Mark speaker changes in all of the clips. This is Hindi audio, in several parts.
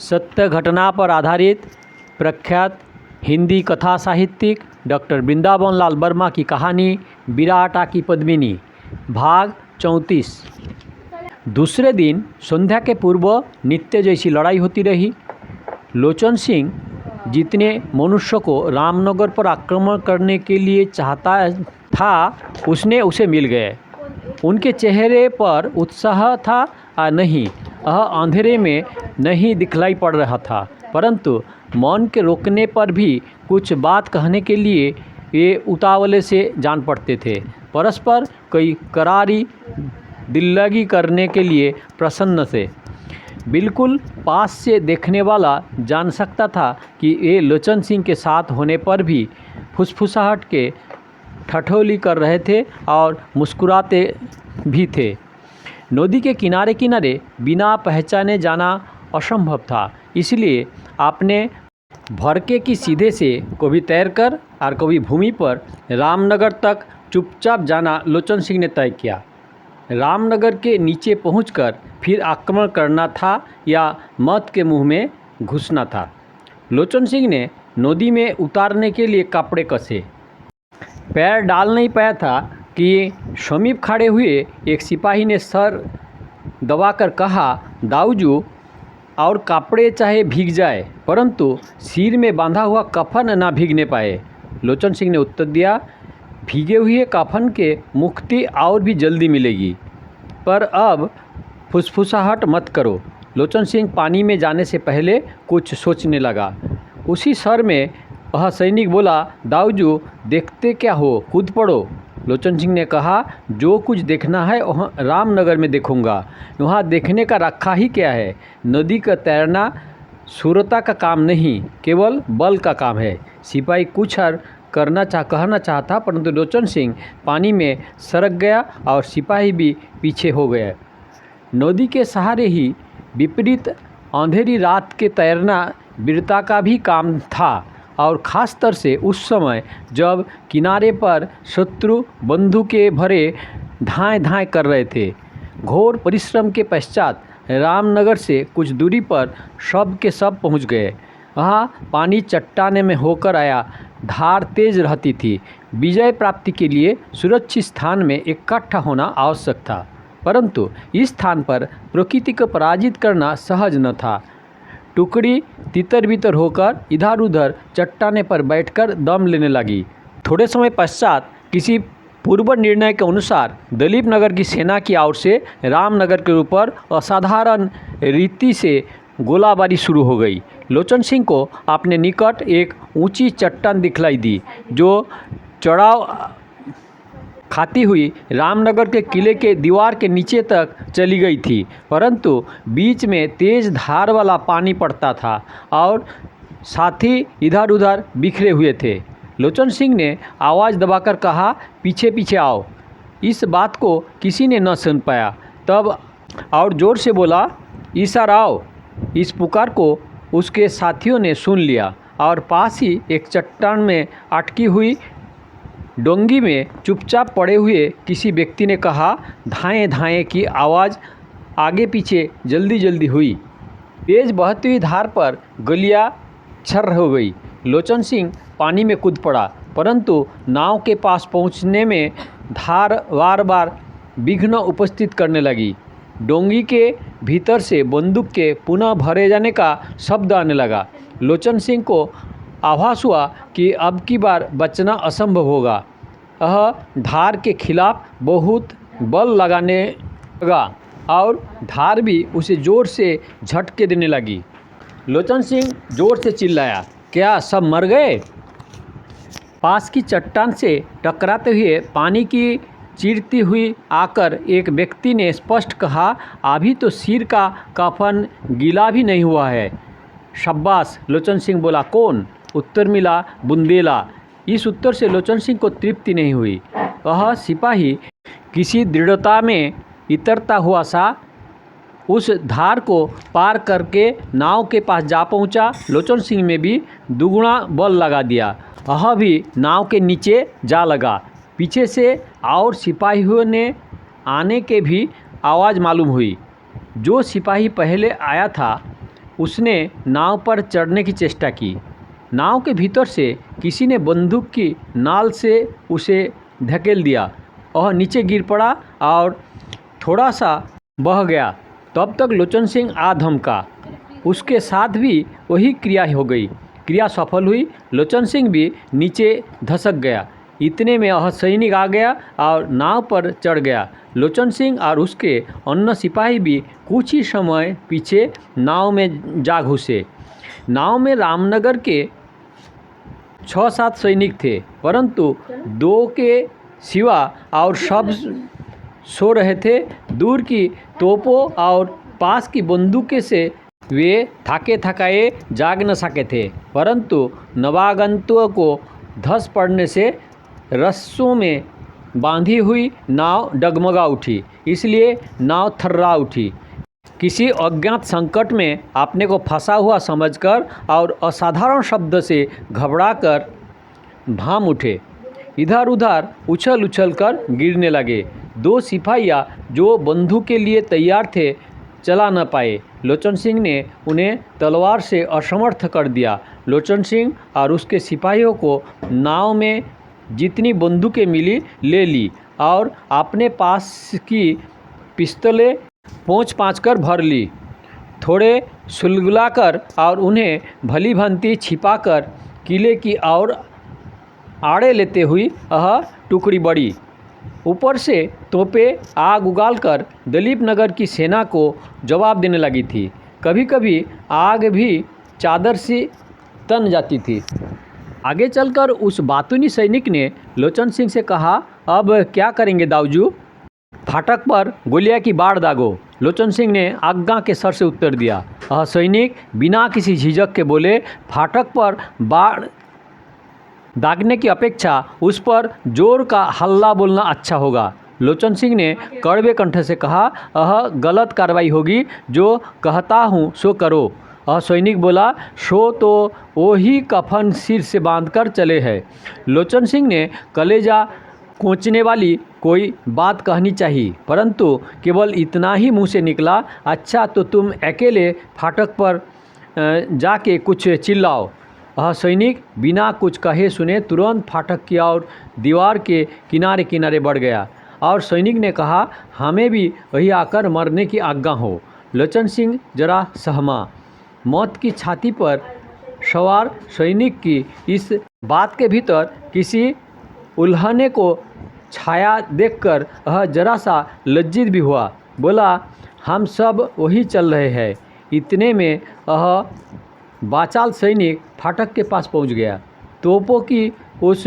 Speaker 1: सत्य घटना पर आधारित प्रख्यात हिंदी कथा साहित्यिक डॉक्टर वृंदावन लाल वर्मा की कहानी बिराटा की पद्मिनी भाग 34। दूसरे दिन संध्या के पूर्व नित्य जैसी लड़ाई होती रही। लोचन सिंह जितने मनुष्य को रामनगर पर आक्रमण करने के लिए चाहता था उसने उसे मिल गए। उनके चेहरे पर उत्साह था या नहीं यह अंधेरे में नहीं दिखलाई पड़ रहा था, परंतु मन के रोकने पर भी कुछ बात कहने के लिए ये उतावले से जान पड़ते थे। परस्पर कई करारी दिल्लगी करने के लिए प्रसन्न थे। बिल्कुल पास से देखने वाला जान सकता था कि ये लोचन सिंह के साथ होने पर भी फुसफुसाहट के ठठोली कर रहे थे और मुस्कुराते भी थे। नदी के किनारे किनारे बिना पहचाने जाना असंभव था, इसलिए आपने भड़के की सीधे से कभी तैरकर और कभी भूमि पर रामनगर तक चुपचाप जाना लोचन सिंह ने तय किया। रामनगर के नीचे पहुंचकर फिर आक्रमण करना था या मौत के मुंह में घुसना था। लोचन सिंह ने नदी में उतारने के लिए कपड़े कसे। पैर डाल नहीं पाया था कि समीप खड़े हुए एक सिपाही ने सर दबाकर कहा, दाऊजू और कपड़े चाहे भीग जाए परंतु सिर में बांधा हुआ कफन ना भीगने पाए। लोचन सिंह ने उत्तर दिया, भीगे हुए कफन के मुक्ति और भी जल्दी मिलेगी, पर अब फुसफुसाहट मत करो। लोचन सिंह पानी में जाने से पहले कुछ सोचने लगा। उसी स्वर में वह सैनिक बोला, दाऊजू देखते क्या हो, कूद पड़ो। लोचन सिंह ने कहा, जो कुछ देखना है वहाँ रामनगर में देखूंगा। वहाँ देखने का रखा ही क्या है। नदी का तैरना सूरता का काम नहीं, केवल बल का काम है। सिपाही कुछ कहना चाहता, परंतु लोचन सिंह पानी में सरक गया और सिपाही भी पीछे हो गए। नदी के सहारे ही विपरीत अंधेरी रात के तैरना वीरता का भी काम था, और ख़ास तर से उस समय जब किनारे पर शत्रु बंदूकें भरे धाएं कर रहे थे। घोर परिश्रम के पश्चात रामनगर से कुछ दूरी पर सब के सब पहुंच गए। वहाँ पानी चट्टाने में होकर आया, धार तेज रहती थी। विजय प्राप्ति के लिए सुरक्षित स्थान में इकट्ठा होना आवश्यक था, परंतु इस स्थान पर प्रकृति को पराजित करना सहज न था। टुकड़ी तितर बितर होकर इधर उधर चट्टाने पर बैठकर दम लेने लगी। थोड़े समय पश्चात किसी पूर्व निर्णय के अनुसार दलीप नगर की सेना की ओर से रामनगर के ऊपर असाधारण रीति से गोलाबारी शुरू हो गई। लोचन सिंह को अपने निकट एक ऊंची चट्टान दिखलाई दी, जो चढ़ाव खाती हुई रामनगर के किले के दीवार के नीचे तक चली गई थी, परंतु बीच में तेज धार वाला पानी पड़ता था और साथी इधर उधर बिखरे हुए थे। लोचन सिंह ने आवाज़ दबाकर कहा, पीछे पीछे आओ। इस बात को किसी ने न सुन पाया, तब और ज़ोर से बोला, ईसार आओ। इस पुकार को उसके साथियों ने सुन लिया और पास ही एक चट्टान में अटकी हुई डोंगी में चुपचाप पड़े हुए किसी व्यक्ति ने कहा। धाएं धाएं की आवाज़ आगे पीछे जल्दी जल्दी हुई। तेज बहती हुई धार पर गलियां छर हो गई। लोचन सिंह पानी में कूद पड़ा, परंतु नाव के पास पहुंचने में धार बार बार विघ्न उपस्थित करने लगी। डोंगी के भीतर से बंदूक के पुनः भरे जाने का शब्द आने लगा। लोचन सिंह को आभास हुआ कि अब की बार बचना असंभव होगा। यह धार के खिलाफ बहुत बल लगाने लगा और धार भी उसे ज़ोर से झटके देने लगी। लोचन सिंह ज़ोर से चिल्लाया, क्या सब मर गए? पास की चट्टान से टकराते हुए पानी की चीरती हुई आकर एक व्यक्ति ने स्पष्ट कहा, अभी तो सिर का कफन गीला भी नहीं हुआ है। शाबाश, लोचन सिंह बोला। कौन? उत्तर मिला, बुंदेला। इस उत्तर से लोचन सिंह को तृप्ति नहीं हुई। वह सिपाही किसी दृढ़ता में इतरता हुआ सा उस धार को पार करके नाव के पास जा पहुंचा। लोचन सिंह में भी दुगुना बल लगा दिया। वह भी नाव के नीचे जा लगा। पीछे से और सिपाहियों ने आने के भी आवाज़ मालूम हुई। जो सिपाही पहले आया था उसने नाव पर चढ़ने की चेष्टा की। नाव के भीतर से किसी ने बंदूक की नाल से उसे धकेल दिया। वह नीचे गिर पड़ा और थोड़ा सा बह गया। तब तक लोचन सिंह आ धमका। उसके साथ भी वही क्रिया हो गई। क्रिया सफल हुई। लोचन सिंह भी नीचे धसक गया। इतने में वह सैनिक आ गया और नाव पर चढ़ गया। लोचन सिंह और उसके अन्य सिपाही भी कुछ ही समय पीछे नाव में जा घुसे। नाव में रामनगर के 6-7 सैनिक थे, परंतु 2 के सिवा और सब सो रहे थे। दूर की तोपों और पास की बंदूकें से वे थके थकाए जाग न सके थे, परंतु नवागंतुकों को धस पड़ने से रस्सों में बांधी हुई नाव डगमगा उठी, इसलिए नाव थर्रा उठी। किसी अज्ञात संकट में अपने को फंसा हुआ समझकर और असाधारण शब्द से घबराकर भाम उठे। इधर उधर उछल उछल कर गिरने लगे। 2 सिपाहिया जो बंदूक के लिए तैयार थे चला न पाए। लोचन सिंह ने उन्हें तलवार से असमर्थ कर दिया। लोचन सिंह और उसके सिपाहियों को नाव में जितनी बंदूकें मिली ले ली और अपने पास की पिस्तौलें पोंछ कर भर ली। थोड़े सुलगुलाकर और उन्हें भली भांति छिपाकर किले की ओर आड़े लेते हुई वह टुकड़ी बढ़ी। ऊपर से तोपें आग उगालकर दलीप नगर की सेना को जवाब देने लगी थी। कभी कभी आग भी चादर से तन जाती थी। आगे चलकर उस बातूनी सैनिक ने लोचन सिंह से कहा, अब क्या करेंगे दाऊजू? फाटक पर गोलियां की बाढ़ दागो। लोचन सिंह ने आज्ञा के सर से उत्तर दिया। वह सैनिक बिना किसी झिझक के बोले, फाटक पर बाढ़ दागने की अपेक्षा उस पर जोर का हल्ला बोलना अच्छा होगा। लोचन सिंह ने कड़वे कंठ से कहा, यह गलत कार्रवाई होगी, जो कहता हूँ सो करो। सैनिक बोला, सो तो वही कफन सिर से बांधकर चले हैं। लोचन सिंह ने कलेजा कोंचने वाली कोई बात कहनी चाहिए, परंतु केवल इतना ही मुंह से निकला, अच्छा तो तुम अकेले फाटक पर जाके कुछ चिल्लाओ। सैनिक बिना कुछ कहे सुने तुरंत फाटक की ओर दीवार के किनारे किनारे बढ़ गया और सैनिक ने कहा, हमें भी वही आकर मरने की आज्ञा हो। लोचन सिंह जरा सहमा। मौत की छाती पर सवार सैनिक की इस बात के भीतर किसी उल्हने को छाया देखकर वह जरा सा लज्जित भी हुआ। बोला, हम सब वही चल रहे हैं। इतने में वह बाचाल सैनिक फाटक के पास पहुंच गया। तोपों की उस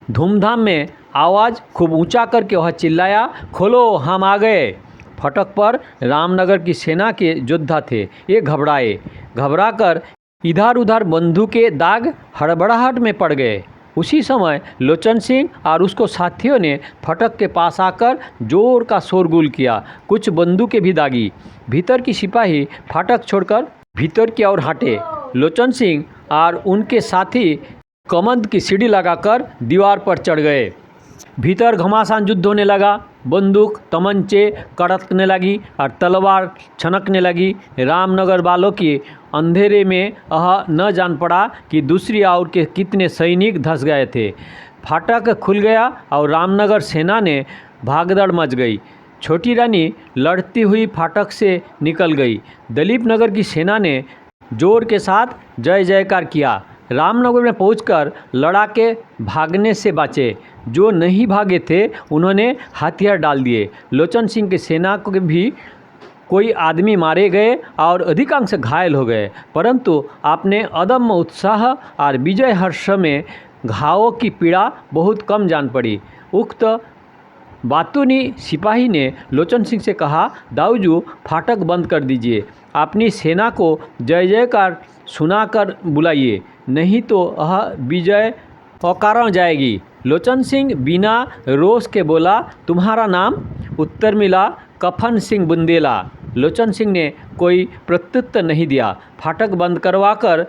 Speaker 1: धूमधाम में आवाज़ खूब ऊंचा करके वह चिल्लाया, खोलो, हम आ गए। फाटक पर रामनगर की सेना के योद्धा थे। ये घबराकर इधर उधर बंदूकें दाग हड़बड़ाहट में पड़ गए। उसी समय लोचन सिंह और उसको साथियों ने फाटक के पास आकर जोर का शोरगुल किया। कुछ बंदूकें भी दागी। भीतर की सिपाही फाटक छोड़कर भीतर की ओर हटे। लोचन सिंह और उनके साथी कमंद की सीढ़ी लगाकर दीवार पर चढ़ गए। भीतर घमासान युद्ध होने लगा। बंदूक तमंचे कड़कने लगी और तलवार छनकने लगी। रामनगर वालों की अंधेरे में यह न जान पड़ा कि दूसरी ओर के कितने सैनिक धंस गए थे। फाटक खुल गया और रामनगर सेना ने भागदड़ मच गई। छोटी रानी लड़ती हुई फाटक से निकल गई। दलीप नगर की सेना ने जोर के साथ जय जयकार किया। रामनगर में पहुंचकर लड़ाके भागने से बचे। जो नहीं भागे थे उन्होंने हथियार डाल दिए। लोचन सिंह की सेना को भी कोई आदमी मारे गए और अधिकांश घायल हो गए, परंतु अपने अदम्य उत्साह और विजय हर्ष में घावों की पीड़ा बहुत कम जान पड़ी। उक्त बातूनी सिपाही ने लोचन सिंह से कहा, दाऊजू फाटक बंद कर दीजिए, अपनी सेना को जय जयकार सुनाकर बुलाइए, नहीं तो यह विजय अकारण जाएगी। लोचन सिंह बिना रोष के बोला, तुम्हारा नाम? उत्तर मिला, कफन सिंह बुंदेला। लोचन सिंह ने कोई प्रत्युत्तर नहीं दिया। फाटक बंद करवाकर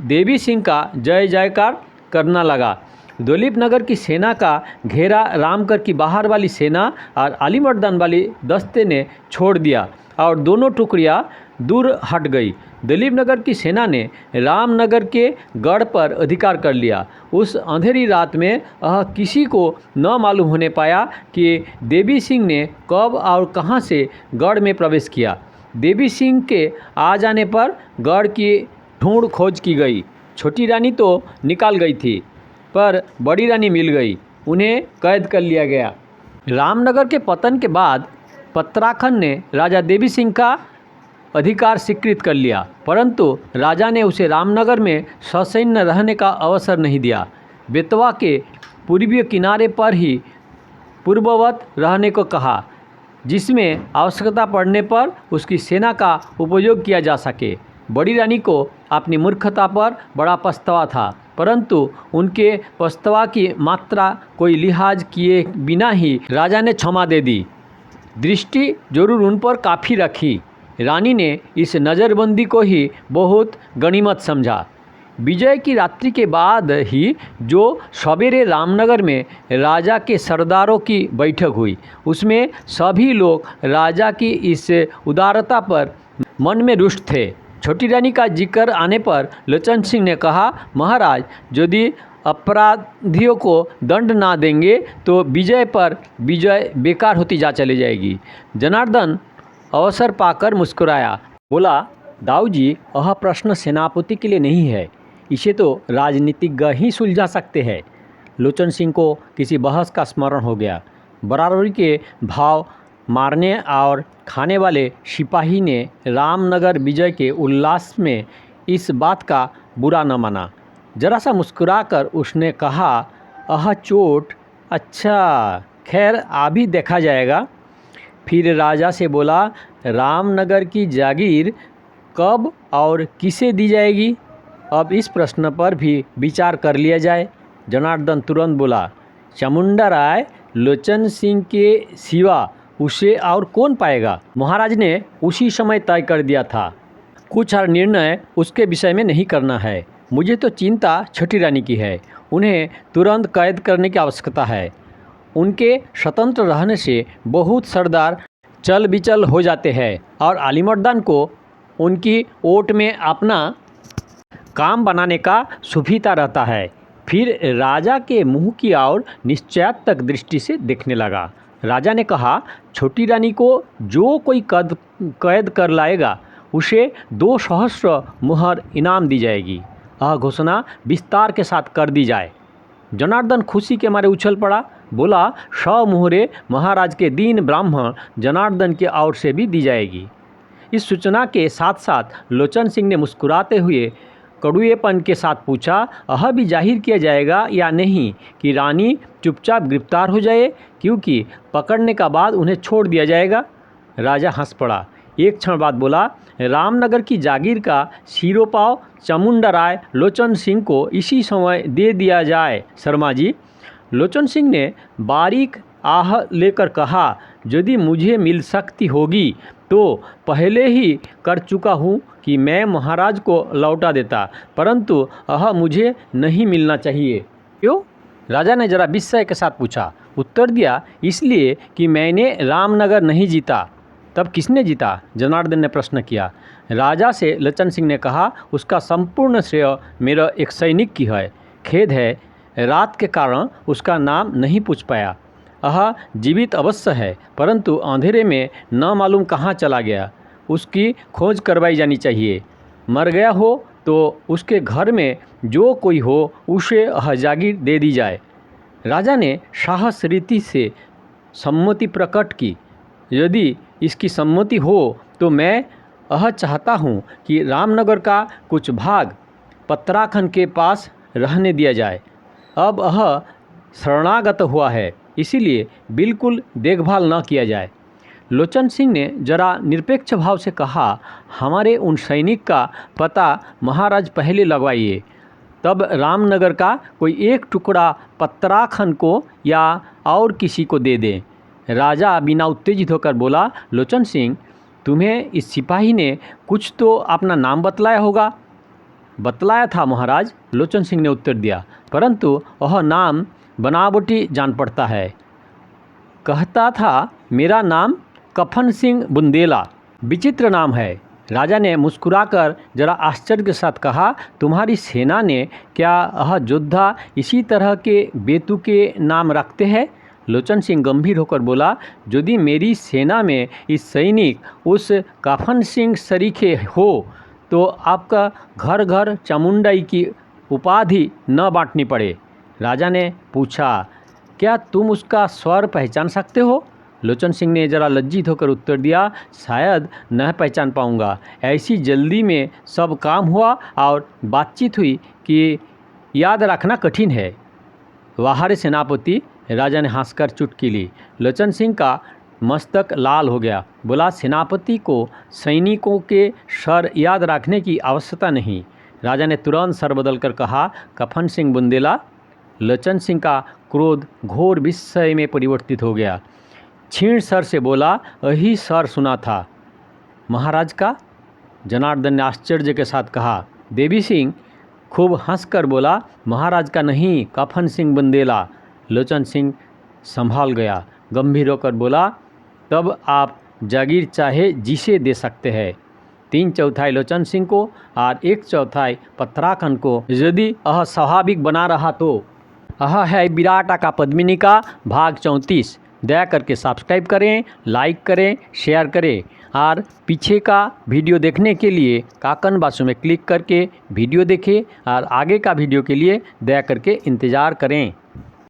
Speaker 1: देवी सिंह का जय जयकार करना लगा। दलीप नगर की सेना का घेरा रामगढ़ की बाहर वाली सेना और अलीमर्दान वाली दस्ते ने छोड़ दिया और दोनों टुकड़ियाँ दूर हट गई। दलीप नगर की सेना ने रामनगर के गढ़ पर अधिकार कर लिया। उस अंधेरी रात में किसी को न मालूम होने पाया कि देवी सिंह ने कब और कहां से गढ़ में प्रवेश किया। देवी सिंह के आ जाने पर गढ़ की ढूंढ खोज की गई। छोटी रानी तो निकाल गई थी, पर बड़ी रानी मिल गई। उन्हें कैद कर लिया गया। रामनगर के पतन के बाद पत्राखंड ने राजा देवी सिंह का अधिकार स्वीकृत कर लिया, परंतु राजा ने उसे रामनगर में ससैन्य रहने का अवसर नहीं दिया। बेतवा के पूर्वीय किनारे पर ही पूर्ववत रहने को कहा, जिसमें आवश्यकता पड़ने पर उसकी सेना का उपयोग किया जा सके। बड़ी रानी को अपनी मूर्खता पर बड़ा पछतावा था, परंतु उनके पछतावा की मात्रा कोई लिहाज किए बिना ही राजा ने क्षमा दे दी। दृष्टि जरूर उन पर काफ़ी रखी। रानी ने इस नज़रबंदी को ही बहुत गनीमत समझा। विजय की रात्रि के बाद ही जो सवेरे रामनगर में राजा के सरदारों की बैठक हुई, उसमें सभी लोग राजा की इस उदारता पर मन में रुष्ट थे। छोटी रानी का जिक्र आने पर लोचन सिंह ने कहा, महाराज, यदि अपराधियों को दंड ना देंगे तो विजय पर विजय बेकार होती जा चली जाएगी। जनार्दन अवसर पाकर मुस्कुराया, बोला, दाऊ जी, यह प्रश्न सेनापति के लिए नहीं है, इसे तो राजनीतिज्ञ ही सुलझा सकते हैं। लोचन सिंह को किसी बहस का स्मरण हो गया। बराबरी के भाव मारने और खाने वाले सिपाही ने रामनगर विजय के उल्लास में इस बात का बुरा न माना। जरा सा मुस्कुराकर उसने कहा, चोट, अच्छा, खैर अभी देखा जाएगा। फिर राजा से बोला, रामनगर की जागीर कब और किसे दी जाएगी? अब इस प्रश्न पर भी विचार कर लिया जाए। जनार्दन तुरंत बोला, चामुंडा राय लोचन सिंह के सिवा उसे और कौन पाएगा? महाराज ने उसी समय तय कर दिया था। कुछ और निर्णय उसके विषय में नहीं करना है। मुझे तो चिंता छोटी रानी की है। उन्हें तुरंत कैद करने की आवश्यकता है। उनके स्वतंत्र रहने से बहुत सरदार चल बिचल हो जाते हैं और आलिमर्दान को उनकी ओट में अपना काम बनाने का सुविधा रहता है। फिर राजा के मुंह की ओर निश्चयात्मक दृष्टि से देखने लगा। राजा ने कहा, छोटी रानी को जो कोई कैद कर लाएगा उसे 2 सहस्र मुहर इनाम दी जाएगी। यह घोषणा विस्तार के साथ कर दी जाए। जनार्दन खुशी के मारे उछल पड़ा, बोला, 100 मुहरें महाराज के दीन ब्राह्मण जनार्दन की ओर से भी दी जाएगी। इस सूचना के साथ साथ लोचन सिंह ने मुस्कुराते हुए कड़ुएपन के साथ पूछा, यह भी जाहिर किया जाएगा या नहीं कि रानी चुपचाप गिरफ्तार हो जाए, क्योंकि पकड़ने का बाद उन्हें छोड़ दिया जाएगा? राजा हंस पड़ा। एक क्षण बाद बोला, रामनगर की जागीर का सिरोपाव चामुंडा राय लोचन सिंह को इसी समय दे दिया जाए शर्मा जी। लोचन सिंह ने बारीक आह लेकर कहा, यदि मुझे मिल सकती होगी तो पहले ही कर चुका हूँ कि मैं महाराज को लौटा देता, परंतु यह मुझे नहीं मिलना चाहिए। क्यों? राजा ने जरा विस्मय के साथ पूछा। उत्तर दिया, इसलिए कि मैंने रामनगर नहीं जीता। तब किसने जीता? जनार्दन ने प्रश्न किया। राजा से लोचन सिंह ने कहा, उसका संपूर्ण श्रेय मेरा एक सैनिक की है। खेद है, रात के कारण उसका नाम नहीं पूछ पाया। यह जीवित अवश्य है, परंतु अंधेरे में न मालूम कहाँ चला गया। उसकी खोज करवाई जानी चाहिए। मर गया हो तो उसके घर में जो कोई हो उसे यह जागीर दे दी जाए। राजा ने साहस रीति से सम्मति प्रकट की। यदि इसकी सम्मति हो तो मैं यह चाहता हूँ कि रामनगर का कुछ भाग पत्राखंड के पास रहने दिया जाए। अब यह शरणागत हुआ है, इसीलिए बिल्कुल देखभाल न किया जाए। लोचन सिंह ने जरा निरपेक्ष भाव से कहा, हमारे उन सैनिक का पता महाराज पहले लगवाइए, तब रामनगर का कोई एक टुकड़ा पत्राखंड को या और किसी को दे दें। राजा बिना उत्तेजित होकर बोला, लोचन सिंह, तुम्हें इस सिपाही ने कुछ तो अपना नाम बतलाया होगा? बतलाया था महाराज, लोचन सिंह ने उत्तर दिया, परंतु वह नाम बनावटी जान पड़ता है। कहता था, मेरा नाम कफन सिंह बुंदेला। विचित्र नाम है। राजा ने मुस्कुराकर जरा आश्चर्य के साथ कहा, तुम्हारी सेना ने क्या यह योद्धा इसी तरह के बेतुके नाम रखते हैं? लोचन सिंह गंभीर होकर बोला, यदि मेरी सेना में इस सैनिक उस कफन सिंह सरीखे हो तो आपका घर घर चामुंडाई की उपाधि न बांटनी पड़े। राजा ने पूछा, क्या तुम उसका स्वर पहचान सकते हो? लोचन सिंह ने जरा लज्जित होकर उत्तर दिया, शायद न पहचान पाऊंगा। ऐसी जल्दी में सब काम हुआ और बातचीत हुई कि याद रखना कठिन है। वाह रे सेनापति, राजा ने हंसकर चुटकी ली। लोचन सिंह का मस्तक लाल हो गया। बोला, सेनापति को सैनिकों के सर याद रखने की आवश्यकता नहीं। राजा ने तुरंत सर बदल कर कहा, कफन सिंह बुंदेला। लोचन सिंह का क्रोध घोर विस्मय में परिवर्तित हो गया। क्षीण सर से बोला, यही सर सुना था। महाराज का? जनार्दन ने आश्चर्य के साथ कहा। देवी सिंह खूब हंसकर बोला, महाराज का नहीं, कफन सिंह बुंदेला। लोचन सिंह संभाल गया, गंभीर होकर बोला, तब आप जागीर चाहे जिसे दे सकते हैं। 3/4 लोचन सिंह को और 1/4 पत्राखंड को यदि यह स्वाभाविक बना रहा तो। यह है विराट का पद्मिनी का भाग 34। दया करके सब्सक्राइब करें, लाइक करें, शेयर करें और पीछे का वीडियो देखने के लिए काकन बासु में क्लिक करके वीडियो देखें और आगे का वीडियो के लिए दया करके इंतज़ार करें।